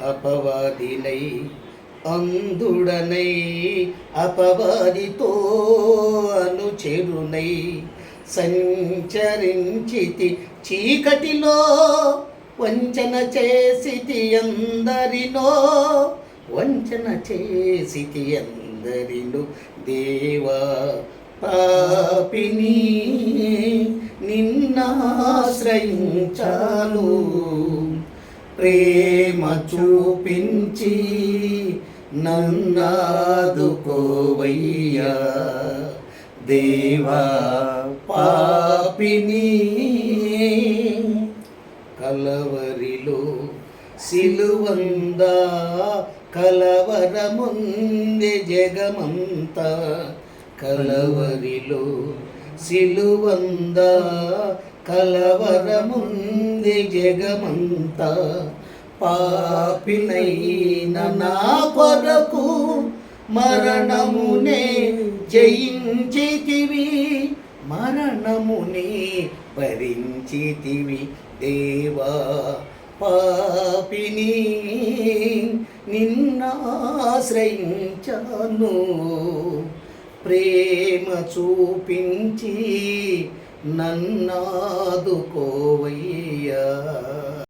అపవాదినై అందుడనై అపవాదితో అనుచెరునై సంచరించితి చీకటిలో వంచన చేసితి అందరినో వంచన చేసితి అందరిలో దేవా పాపిని నిన్నాశ్రయించాను ప్రేమ చూపించి నన్నాదుకోవయ్యా దేవా పాపిని కలవరిలో సిలువందా కలవరముంది జగమంతా కలవరిలో సిలువందా కలవరముంది జగమంతా పాపినైన నా కొరకు మరణమునే జయించితివి మరణమునే భరించితివి దేవా పాపిని నిన్నాశ్రయించాను ప్రేమ చూపించి నన్నాదుకోవయ్యా.